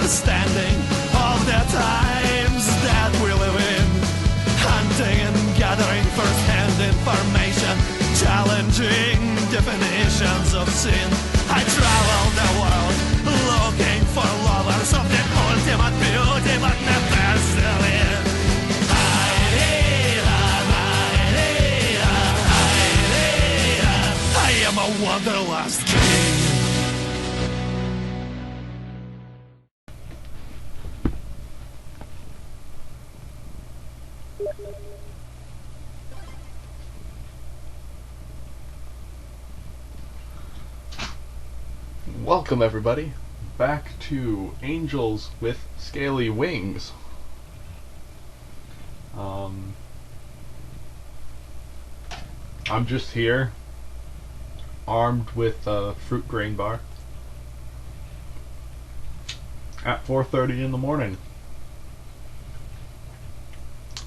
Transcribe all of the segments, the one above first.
understanding of the times that we live in. Hunting and gathering first-hand information, challenging definitions of sin. I travel the world looking for lovers of the ultimate beauty, but never still in. I am a wanderlust king. Welcome everybody back to Angels with Scaly Wings. I'm just here, armed with a fruit grain bar at 4:30 in the morning.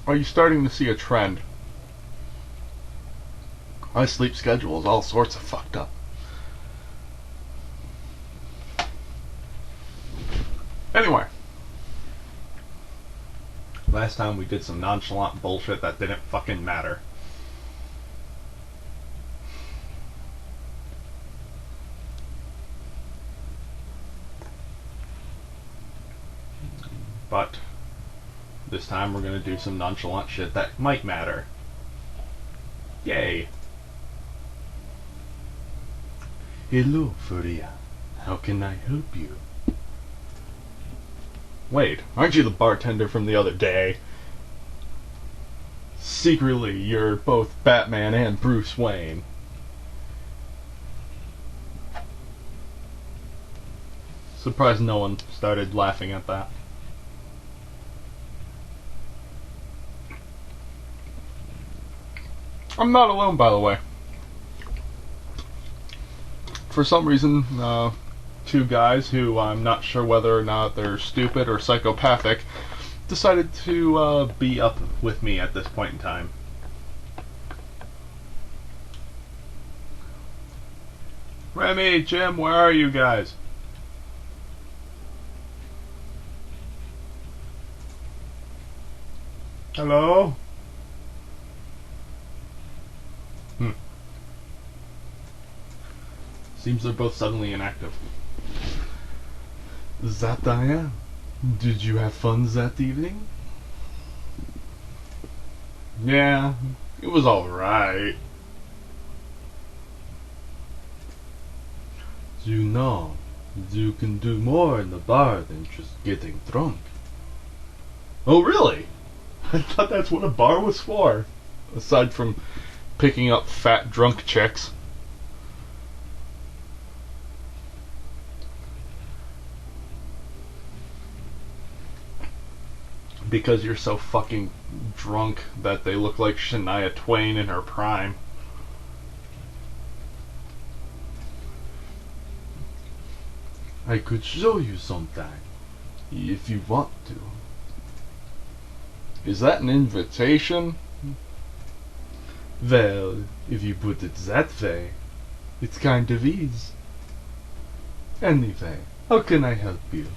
Are you starting to see a trend? My sleep schedule is all sorts of fucked up. Anyway, last time we did some nonchalant bullshit that didn't fucking matter. But this time we're gonna do some nonchalant shit that might matter. Yay! Hello, Furea. How can I help you? Wait, aren't you the bartender from the other day? Secretly, you're both Batman and Bruce Wayne. Surprised no one started laughing at that. I'm not alone, by the way. For some reason, two guys who I'm not sure whether or not they're stupid or psychopathic decided to be up with me at this point in time. Remy, Jim, where are you guys? Hello? Seems they're both suddenly inactive. That I am. Did you have fun that evening? Yeah, it was alright. You know, you can do more in the bar than just getting drunk. Oh, really? I thought that's what a bar was for. Aside from picking up fat drunk chicks. Because you're so fucking drunk that they look like Shania Twain in her prime. I could show you sometime, if you want to. Is that an invitation? Well, if you put it that way, it's kind of easy. Anyway, how can I help you?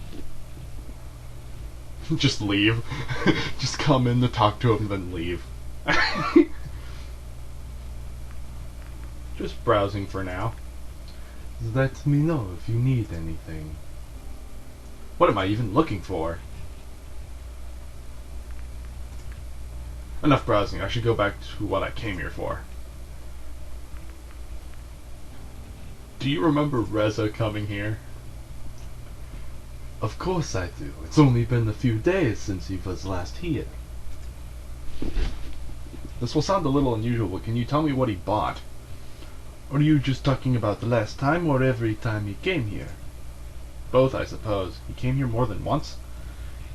Just leave. Just come in to talk to him, then leave. Just browsing for now. Let me know if you need anything. What am I even looking for? Enough browsing. I should go back to what I came here for. Do you remember Reza coming here? Of course I do. It's only been a few days since he was last here. This will sound a little unusual, but can you tell me what he bought? Or are you just talking about the last time, or every time he came here? Both, I suppose. He came here more than once?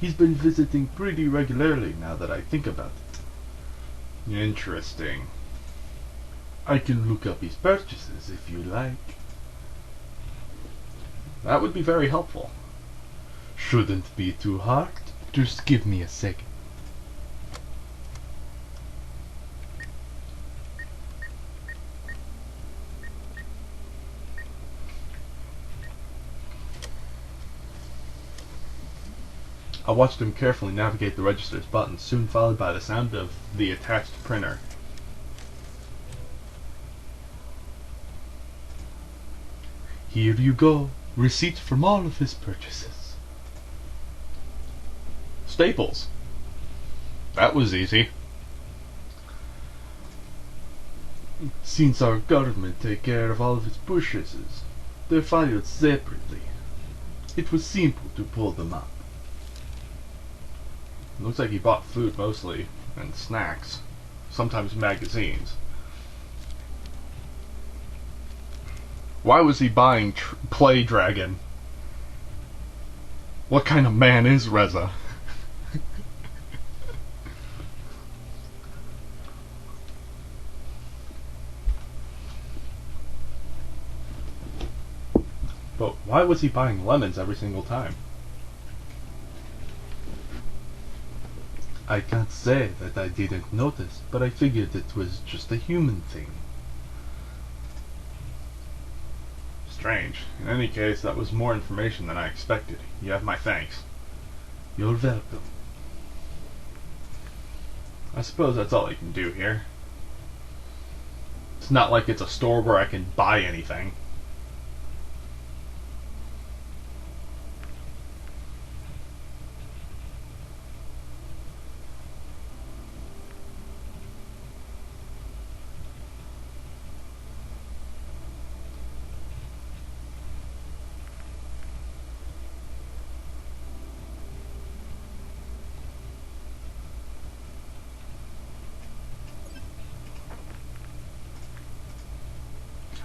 He's been visiting pretty regularly now that I think about it. Interesting. I can look up his purchases if you like. That would be very helpful. Shouldn't be too hard. Just give me a second. I watched him carefully navigate the register's buttons, soon followed by the sound of the attached printer. Here you go. Receipts from all of his purchases. Staples. That was easy. Since our government take care of all of its purchases, they're filed separately. It was simple to pull them up. Looks like he bought food mostly, and snacks. Sometimes magazines. Why was he buying Play Dragon? What kind of man is Reza? But why was he buying lemons every single time? I can't say that I didn't notice, but I figured it was just a human thing. Strange. In any case, that was more information than I expected. You have my thanks. You're welcome. I suppose that's all I can do here. It's not like it's a store where I can buy anything.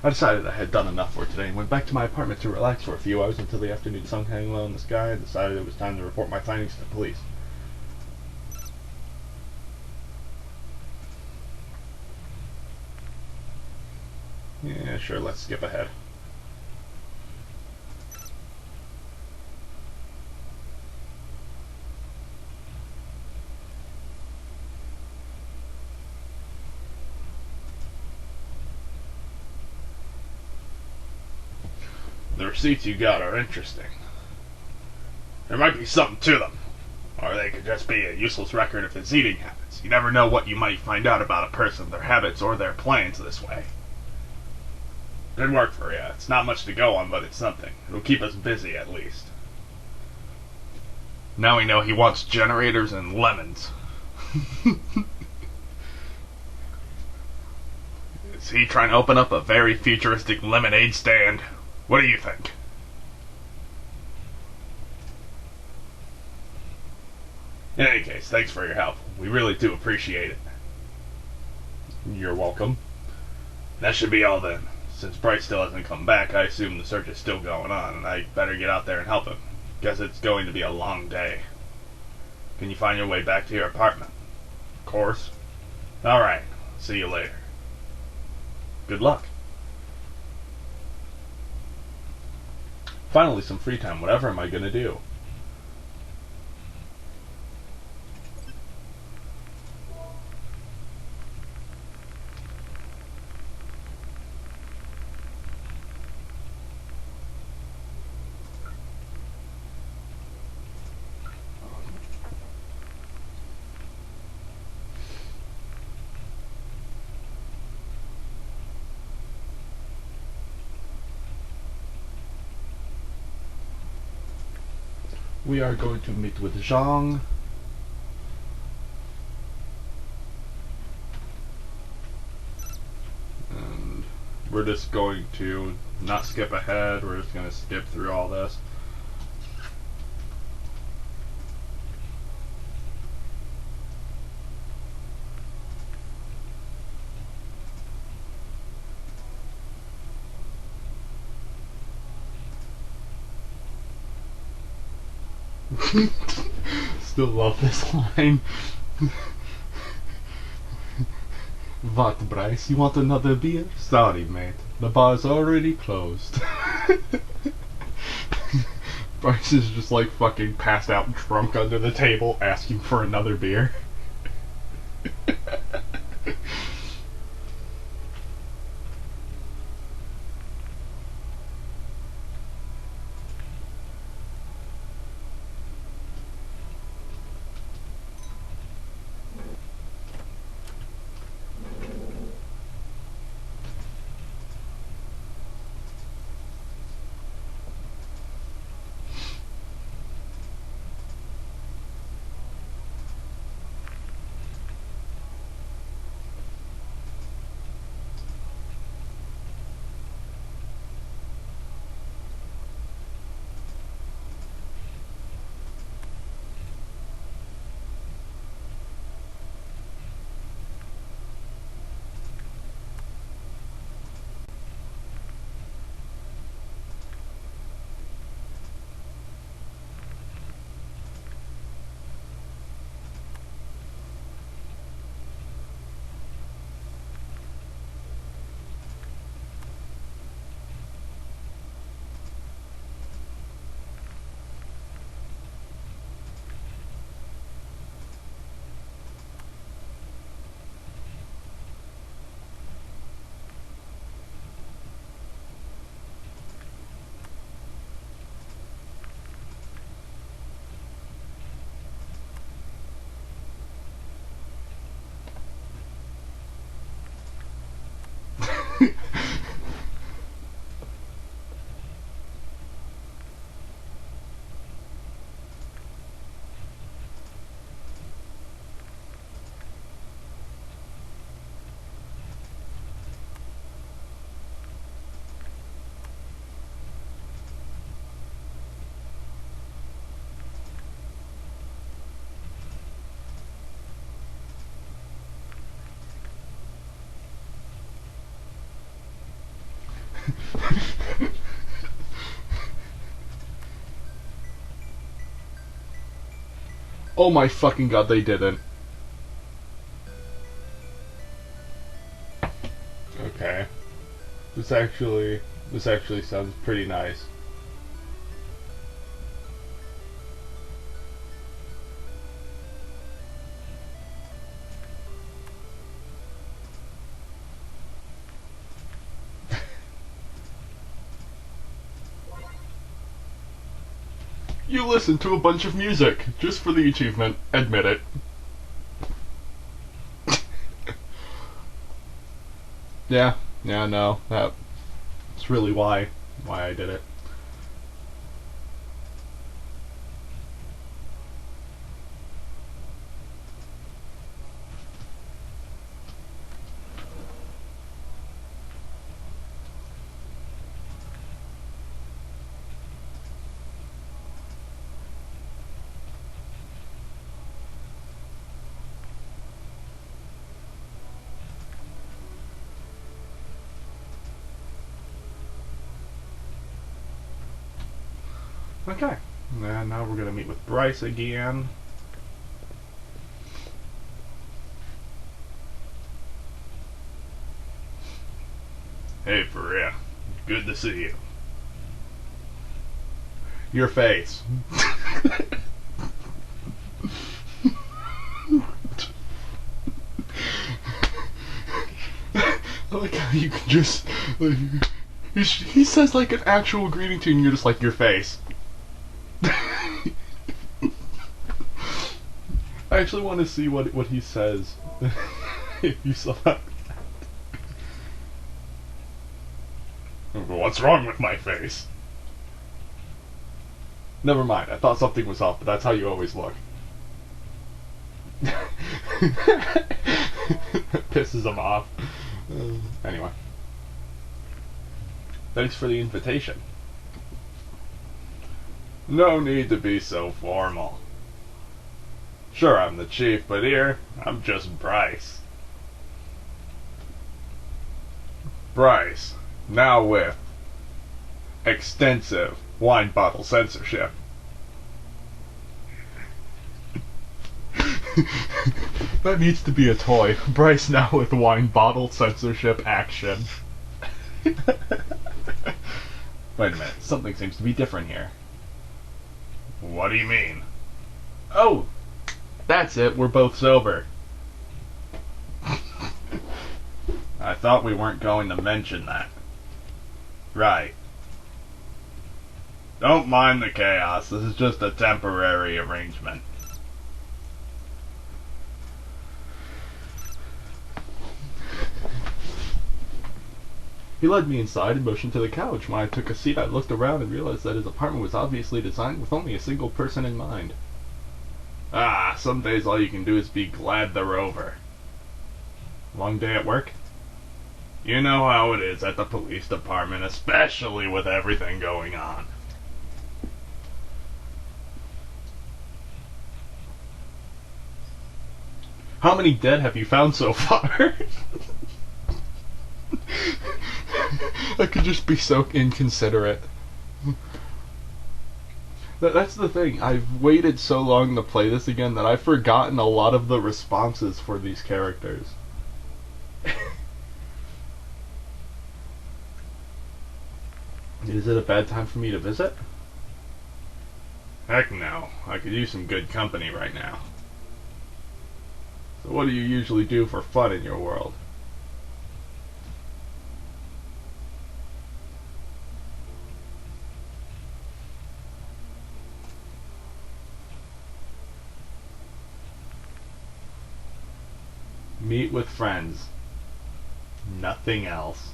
I decided I had done enough for today and went back to my apartment to relax for a few hours until the afternoon sun hung low in the sky. I decided it was time to report my findings to the police. Yeah, sure, let's skip ahead. The receipts you got are interesting. There might be something to them. Or they could just be a useless record of his eating habits. You never know what you might find out about a person, their habits, or their plans this way. Good work, Furea. It's not much to go on, but it's something. It'll keep us busy, at least. Now we know he wants generators and lemons. Is he trying to open up a very futuristic lemonade stand? What do you think? In any case, thanks for your help. We really do appreciate it. You're welcome. That should be all then. Since Bright still hasn't come back, I assume the search is still going on, and I better get out there and help him. Guess it's going to be a long day. Can you find your way back to your apartment? Of course. Alright. See you later. Good luck. Finally, some free time. Whatever am I gonna do? We are going to meet with Zhang. And we're just going to not skip ahead, we're just going to skip through all this. Still love this line. What, Bryce? You want another beer? Sorry, mate. The bar's already closed. Bryce is just like fucking passed out drunk under the table asking for another beer. Oh my fucking god, they didn't. Okay. This actually sounds pretty nice. You listen to a bunch of music just for the achievement. Admit it. Yeah, no, that's really why I did it. Okay, and now we're gonna meet with Bryce again. Hey, Furea. Good to see you. Your face. I like how you can just... Like, he says like an actual greeting to you and you're just like, your face. I actually want to see what he says. If you saw that. What's wrong with my face? Never mind, I thought something was off, but that's how you always look. Pisses him off. Anyway. Thanks for the invitation. No need to be so formal. Sure, I'm the chief, but here, I'm just Bryce. Bryce, now with extensive wine bottle censorship. That needs to be a toy. Bryce now with wine bottle censorship action. Wait a minute, something seems to be different here. What do you mean? Oh, that's it, we're both sober. I thought we weren't going to mention that. Right. Don't mind the chaos, this is just a temporary arrangement. He led me inside and motioned to the couch. When I took a seat, I looked around and realized that his apartment was obviously designed with only a single person in mind. Ah, some days all you can do is be glad they're over. Long day at work? You know how it is at the police department, especially with everything going on. How many dead have you found so far? I could just be so inconsiderate. That's the thing. I've waited so long to play this again that I've forgotten a lot of the responses for these characters. Is it a bad time for me to visit? Heck no. I could use some good company right now. So what do you usually do for fun in your world? Meet with friends. Nothing else.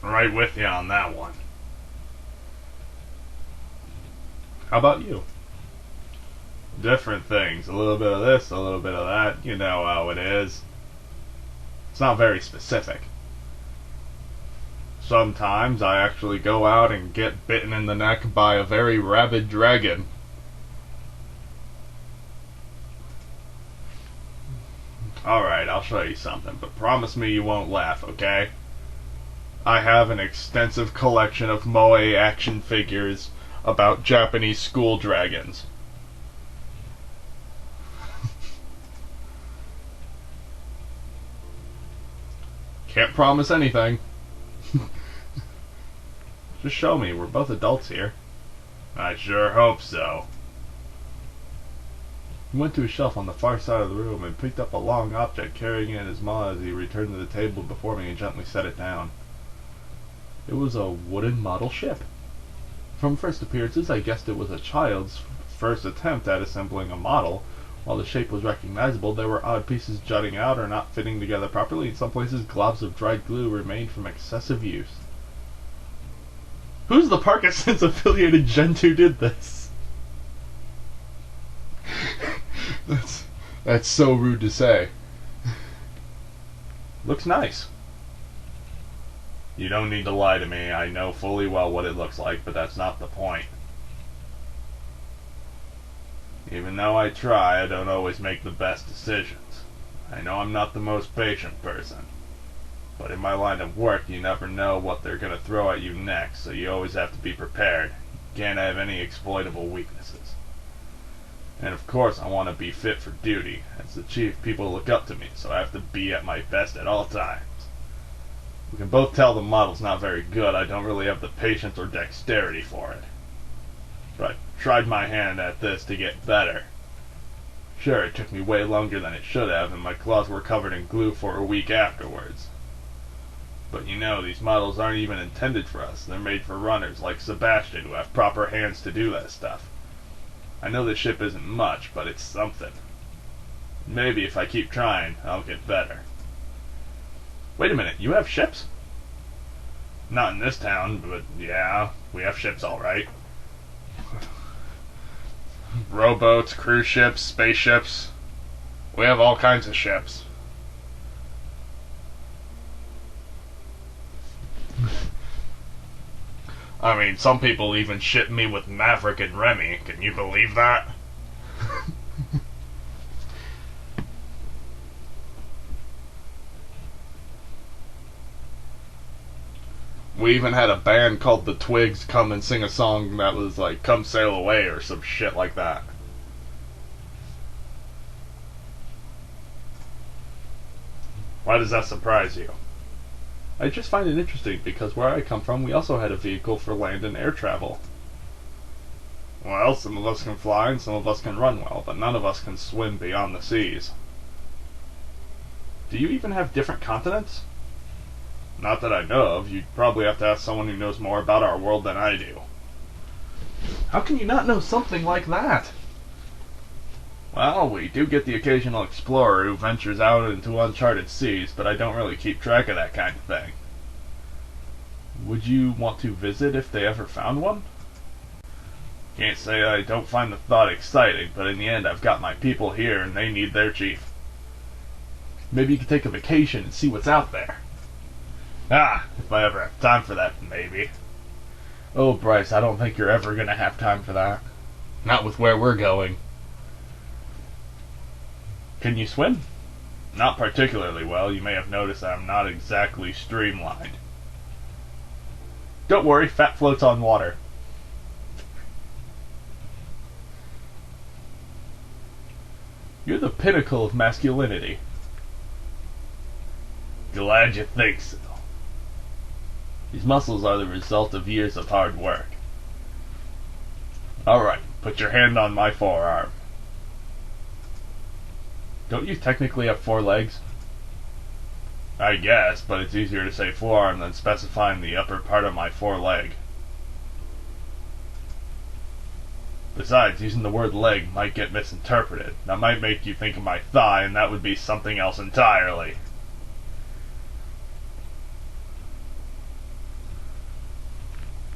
Right with you on that one. How about you? Different things. A little bit of this, a little bit of that. You know how it is. It's not very specific. Sometimes I actually go out and get bitten in the neck by a very rabid dragon. Alright, I'll show you something, but promise me you won't laugh, okay? I have an extensive collection of Moe action figures about Japanese school dragons. Can't promise anything. Just show me, we're both adults here. I sure hope so. He went to a shelf on the far side of the room and picked up a long object, carrying it in his maw as he returned to the table before me and gently set it down. It was a wooden model ship. From first appearances, I guessed it was a child's first attempt at assembling a model. While the shape was recognizable, there were odd pieces jutting out or not fitting together properly. In some places, globs of dried glue remained from excessive use. Who's the Parkinson's-affiliated gent who did this? That's so rude to say. Looks nice. You don't need to lie to me. I know fully well what it looks like, but that's not the point. Even though I try, I don't always make the best decisions. I know I'm not the most patient person. But in my line of work, you never know what they're going to throw at you next, so you always have to be prepared. You can't have any exploitable weaknesses. And of course, I want to be fit for duty. As the chief, people look up to me, so I have to be at my best at all times. We can both tell the model's not very good. I don't really have the patience or dexterity for it. But I've tried my hand at this to get better. Sure, it took me way longer than it should have, and my claws were covered in glue for a week afterwards. But you know, these models aren't even intended for us. They're made for runners like Sebastian who have proper hands to do that stuff. I know the ship isn't much, but it's something. Maybe if I keep trying, I'll get better. Wait a minute, you have ships? Not in this town, but yeah, we have ships alright. Rowboats, cruise ships, spaceships. We have all kinds of ships. I mean, some people even ship me with Maverick and Remy. Can you believe that? We even had a band called the Twigs come and sing a song that was like, "Come Sail Away" or some shit like that. Why does that surprise you? I just find it interesting because where I come from, we also had a vehicle for land and air travel. Well, some of us can fly and some of us can run well, but none of us can swim beyond the seas. Do you even have different continents? Not that I know of. You'd probably have to ask someone who knows more about our world than I do. How can you not know something like that? Well, we do get the occasional explorer who ventures out into uncharted seas, but I don't really keep track of that kind of thing. Would you want to visit if they ever found one? Can't say I don't find the thought exciting, but in the end I've got my people here and they need their chief. Maybe you could take a vacation and see what's out there. If I ever have time for that, maybe. Oh, Bryce, I don't think you're ever gonna have time for that. Not with where we're going. Can you swim? Not particularly well. You may have noticed that I'm not exactly streamlined. Don't worry, fat floats on water. You're the pinnacle of masculinity. Glad you think so. These muscles are the result of years of hard work. Alright, put your hand on my forearm. Don't you technically have 4 legs? I guess, but it's easier to say forearm than specifying the upper part of my foreleg. Besides, using the word leg might get misinterpreted. That might make you think of my thigh, and that would be something else entirely.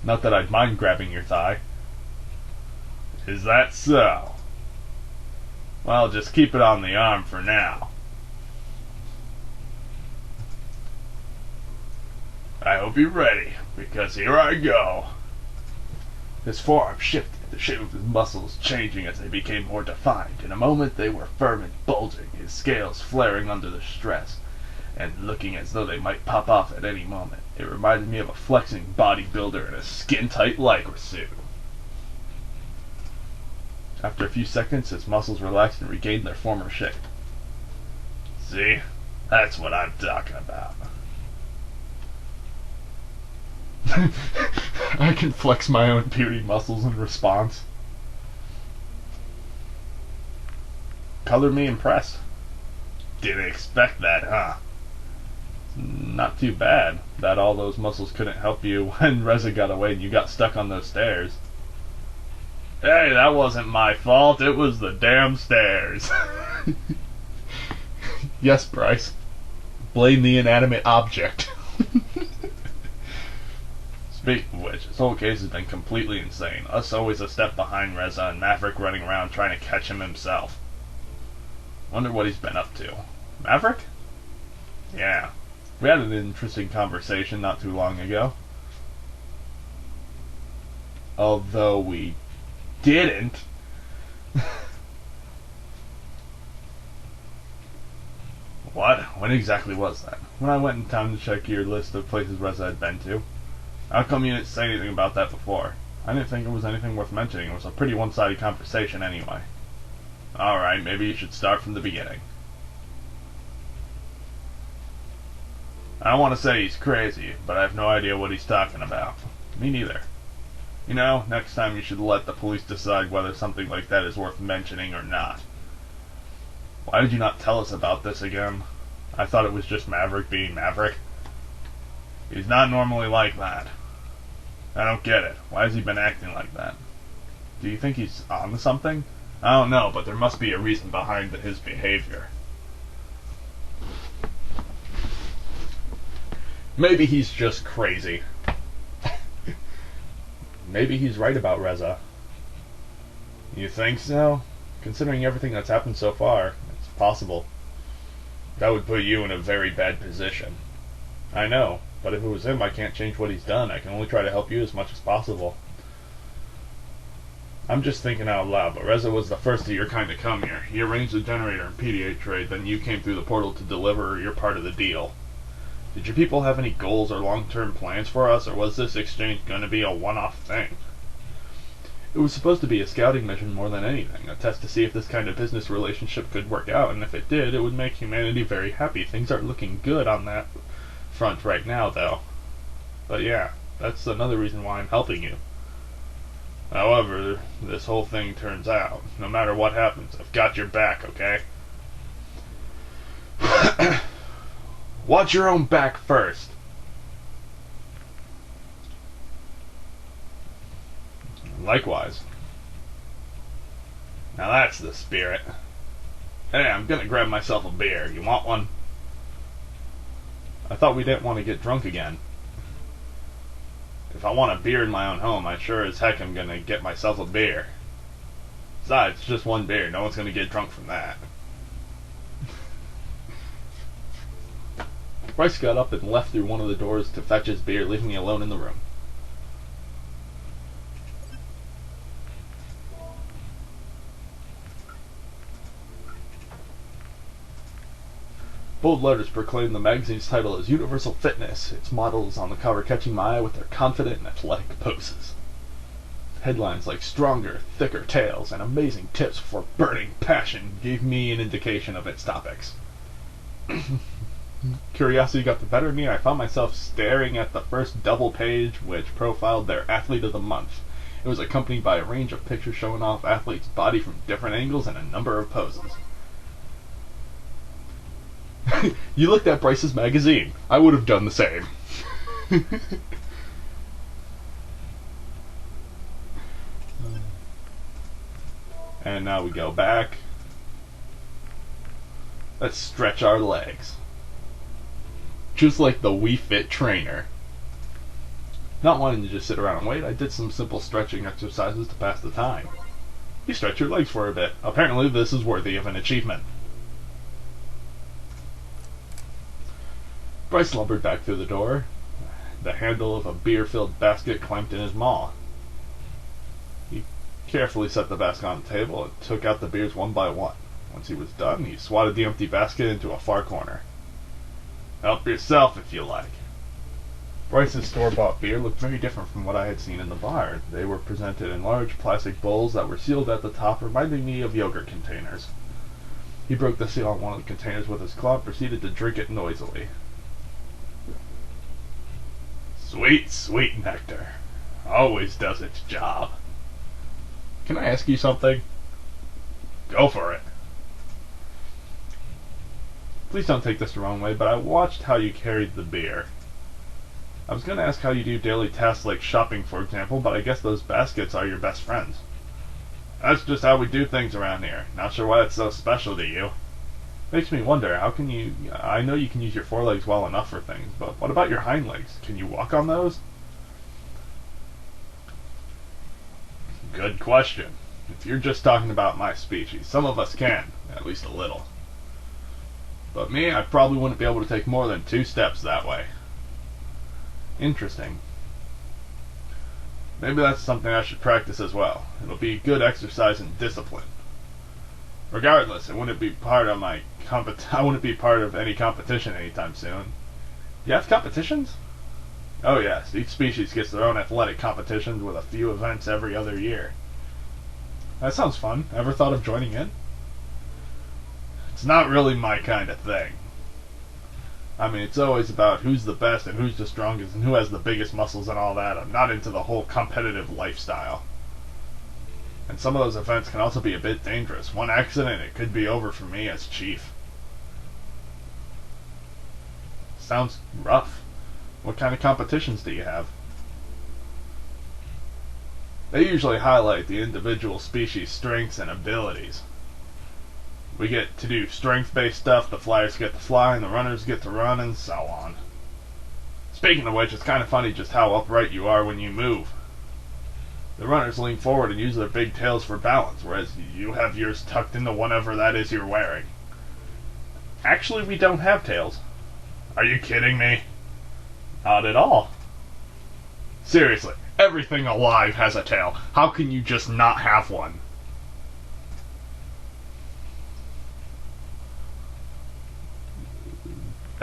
Not that I'd mind grabbing your thigh. Is that so? Well, just keep it on the arm for now. I hope you're ready, because here I go. His forearm shifted, the shape of his muscles changing as they became more defined. In a moment they were firm and bulging, his scales flaring under the stress, and looking as though they might pop off at any moment. It reminded me of a flexing bodybuilder in a skin-tight lycra suit. After a few seconds, his muscles relaxed and regained their former shape. See? That's what I'm talking about. I can flex my own beauty muscles in response. Color me impressed. Didn't expect that, huh? Not too bad that all those muscles couldn't help you when Reza got away and you got stuck on those stairs. Hey, that wasn't my fault. It was the damn stairs. Yes, Bryce. Blame the inanimate object. Speaking of which, this whole case has been completely insane. Us always a step behind Reza and Maverick running around trying to catch him himself. Wonder what he's been up to. Maverick? Yeah. We had an interesting conversation not too long ago. Although we didn't. What? When exactly was that? When I went in town to check your list of places Reza had been to. How come you didn't say anything about that before? I didn't think it was anything worth mentioning. It was a pretty one-sided conversation anyway. Alright, maybe you should start from the beginning. I don't want to say he's crazy, but I have no idea what he's talking about. Me neither. You know, next time you should let the police decide whether something like that is worth mentioning or not. Why did you not tell us about this again? I thought it was just Maverick being Maverick. He's not normally like that. I don't get it. Why has he been acting like that? Do you think he's on to something? I don't know, but there must be a reason behind his behavior. Maybe he's just crazy. Maybe he's right about Reza. You think so? Considering everything that's happened so far, it's possible. That would put you in a very bad position. I know, but if it was him, I can't change what he's done. I can only try to help you as much as possible. I'm just thinking out loud, but Reza was the first of your kind to come here. He arranged the generator and PDA trade, then you came through the portal to deliver your part of the deal. Did your people have any goals or long-term plans for us, or was this exchange going to be a one-off thing? It was supposed to be a scouting mission more than anything, a test to see if this kind of business relationship could work out, and if it did, it would make humanity very happy. Things aren't looking good on that front right now, though. But yeah, that's another reason why I'm helping you. However, this whole thing turns out, no matter what happens, I've got your back, okay? Watch your own back first. Likewise. Now that's the spirit. Hey, I'm gonna grab myself a beer. You want one? I thought we didn't want to get drunk again. If I want a beer in my own home, I sure as heck am gonna get myself a beer. Besides, it's just one beer. No one's gonna get drunk from that. Bryce got up and left through one of the doors to fetch his beer, leaving me alone in the room. Bold letters proclaim the magazine's title as Universal Fitness, its models on the cover catching my eye with their confident and athletic poses. Headlines like Stronger, Thicker Tales, and Amazing Tips for Burning Passion gave me an indication of its topics. Curiosity got the better of me, and I found myself staring at the first double page, which profiled their Athlete of the Month. It was accompanied by a range of pictures showing off athletes' body from different angles and a number of poses. You looked at Bryce's magazine. I would have done the same. And now we go back. Let's stretch our legs. Just like the Wii Fit trainer. Not wanting to just sit around and wait, I did some simple stretching exercises to pass the time. You stretch your legs for a bit. Apparently this is worthy of an achievement. Bryce lumbered back through the door, the handle of a beer-filled basket clamped in his maw. He carefully set the basket on the table and took out the beers one by one. Once he was done, he swatted the empty basket into a far corner. Help yourself if you like. Bryce's store-bought beer looked very different from what I had seen in the bar. They were presented in large plastic bowls that were sealed at the top, reminding me of yogurt containers. He broke the seal on one of the containers with his claw and proceeded to drink it noisily. Sweet, sweet nectar. Always does its job. Can I ask you something? Go for it. Please don't take this the wrong way, but I watched how you carried the beer. I was going to ask how you do daily tasks like shopping, for example, but I guess those baskets are your best friends. That's just how we do things around here. Not sure why it's so special to you. Makes me wonder, how can you... I know you can use your forelegs well enough for things, but what about your hind legs? Can you walk on those? Good question. If you're just talking about my species, some of us can, at least a little. But me, I probably wouldn't be able to take more than 2 steps that way. Interesting. Maybe that's something I should practice as well. It'll be good exercise and discipline. Regardless, it wouldn't be part of I wouldn't be part of any competition anytime soon. You have competitions? Oh yes, each species gets their own athletic competitions with a few events every other year. That sounds fun. Ever thought of joining in? It's not really my kind of thing. I mean, it's always about who's the best and who's the strongest and who has the biggest muscles and all that. I'm not into the whole competitive lifestyle. And some of those events can also be a bit dangerous. One accident, it could be over for me as chief. Sounds rough. What kind of competitions do you have? They usually highlight the individual species' strengths and abilities. We get to do strength-based stuff, the flyers get to fly, and the runners get to run, and so on. Speaking of which, it's kind of funny just how upright you are when you move. The runners lean forward and use their big tails for balance, whereas you have yours tucked into whatever that is you're wearing. Actually, we don't have tails. Are you kidding me? Not at all. Seriously, everything alive has a tail. How can you just not have one?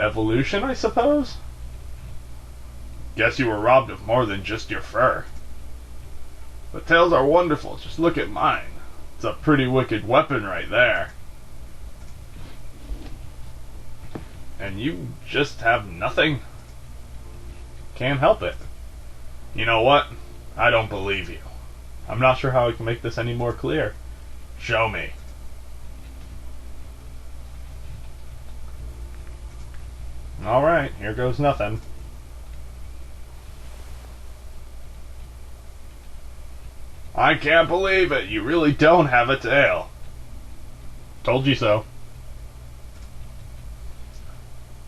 Evolution, I suppose? Guess you were robbed of more than just your fur. But tails are wonderful. Just look at mine. It's a pretty wicked weapon right there. And you just have nothing? Can't help it. You know what? I don't believe you. I'm not sure how I can make this any more clear. Show me. Alright, here goes nothing. I can't believe it. You really don't have a tail. Told you so.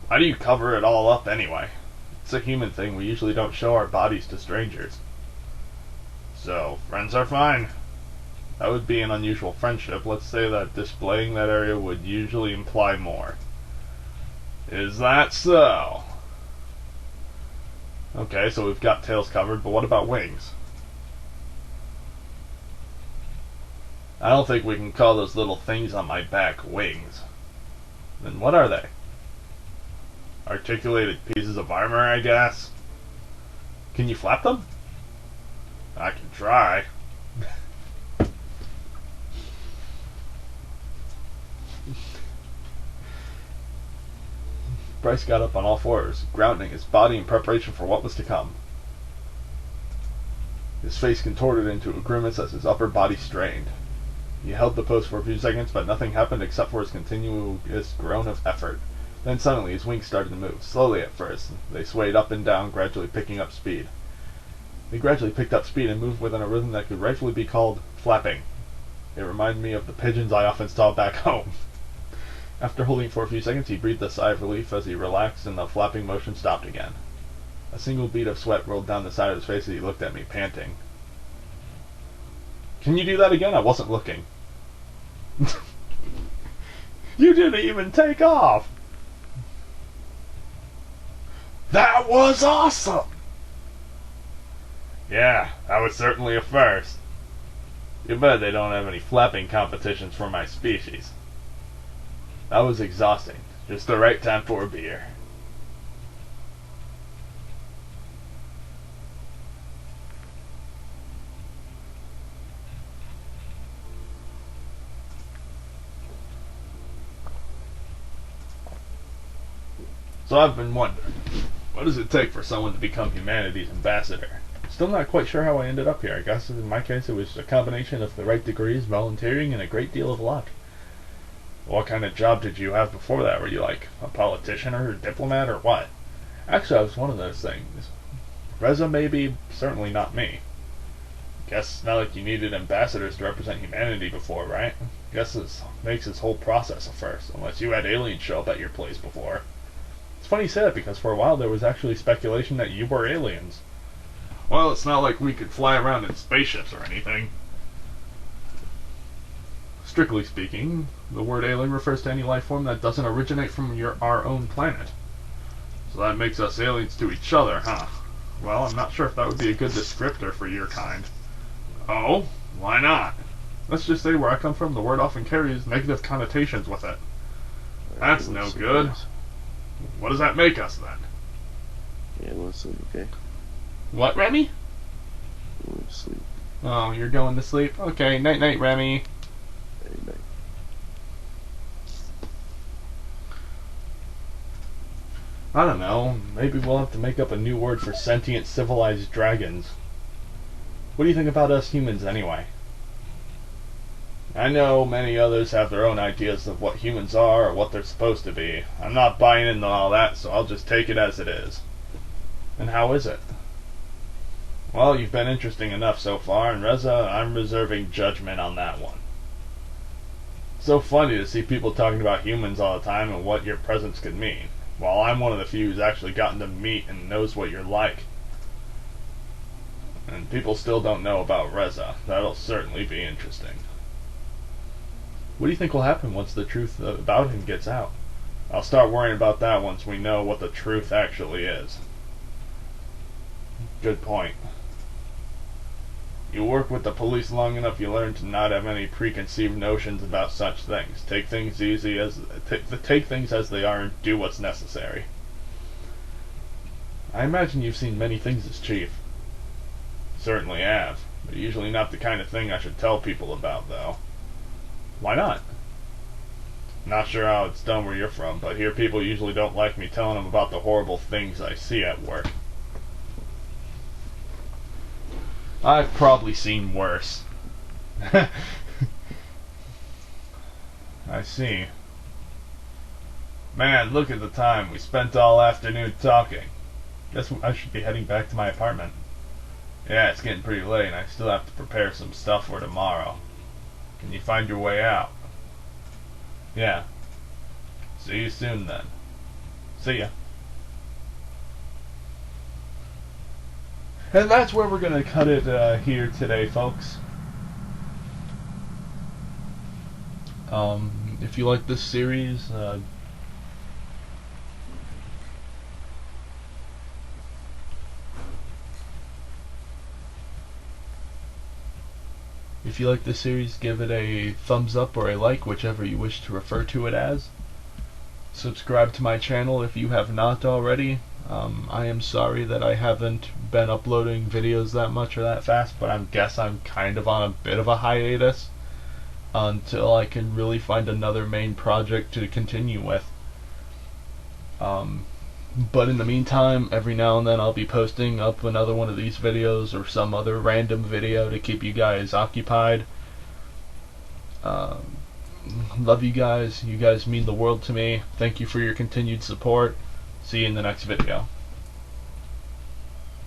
Why do you cover it all up anyway? It's a human thing. We usually don't show our bodies to strangers. So, friends are fine. That would be an unusual friendship. Let's say that displaying that area would usually imply more. Is that so? Okay, so we've got tails covered, but what about wings? I don't think we can call those little things on my back wings. Then what are they? Articulated pieces of armor, I guess? Can you flap them? I can try. Bryce got up on all fours, grounding his body in preparation for what was to come. His face contorted into a grimace as his upper body strained. He held the pose for a few seconds, but nothing happened except for his continuous groan of effort. Then suddenly his wings started to move, slowly at first. They swayed up and down, gradually picking up speed. They gradually picked up speed and moved within a rhythm that could rightfully be called flapping. It reminded me of the pigeons I often saw back home. After holding for a few seconds, he breathed a sigh of relief as he relaxed and the flapping motion stopped again. A single bead of sweat rolled down the side of his face as he looked at me, panting. Can you do that again? I wasn't looking. You didn't even take off! That was awesome! Yeah, that was certainly a first. You bet they don't have any flapping competitions for my species. That was exhausting. Just the right time for a beer. So I've been wondering, what does it take for someone to become humanity's ambassador? Still not quite sure how I ended up here. I guess in my case it was a combination of the right degrees, volunteering, and a great deal of luck. What kind of job did you have before that? Were you like a politician or a diplomat or what? Actually, I was one of those things. Reza maybe, certainly not me. Guess not like you needed ambassadors to represent humanity before, right? Guess this makes this whole process a first, unless you had aliens show up at your place before. It's funny you say that because for a while there was actually speculation that you were aliens. Well, it's not like we could fly around in spaceships or anything. Strictly speaking, the word alien refers to any life form that doesn't originate from our own planet. So that makes us aliens to each other, huh? Well, I'm not sure if that would be a good descriptor for your kind. Oh? Why not? Let's just say where I come from, the word often carries negative connotations with it. That's no good. What does that make us, then? Yeah, go to sleep, okay? What, Remy? Go to sleep. Oh, you're going to sleep? Okay, night-night, Remy. Hey, night. I don't know. Maybe we'll have to make up a new word for sentient civilized dragons. What do you think about us humans, anyway? I know many others have their own ideas of what humans are or what they're supposed to be. I'm not buying into all that, so I'll just take it as it is. And how is it? Well, you've been interesting enough so far, and Reza, I'm reserving judgment on that one. It's so funny to see people talking about humans all the time and what your presence could mean, while I'm one of the few who's actually gotten to meet and knows what you're like. And people still don't know about Reza. That'll certainly be interesting. What do you think will happen once the truth about him gets out? I'll start worrying about that once we know what the truth actually is. Good point. You work with the police long enough, you learn to not have any preconceived notions about such things. Take things as they are and do what's necessary. I imagine you've seen many things as chief. Certainly have, but usually not the kind of thing I should tell people about, though. Why not? Not sure how it's done where you're from, but here people usually don't like me telling them about the horrible things I see at work. I've probably seen worse. I see. Man, look at the time. We spent all afternoon talking. Guess I should be heading back to my apartment. Yeah, it's getting pretty late and I still have to prepare some stuff for tomorrow. Can you find your way out? Yeah. See you soon then. See ya. And that's where we're going to cut it here today, folks. If you like this series, give it a thumbs up or a like, whichever you wish to refer to it as. Subscribe to my channel if you have not already. I am sorry that I haven't been uploading videos that much or that fast, but I guess I'm kind of on a bit of a hiatus until I can really find another main project to continue with. But in the meantime, every now and then I'll be posting up another one of these videos or some other random video to keep you guys occupied. Love you guys. You guys mean the world to me. Thank you for your continued support. See you in the next video.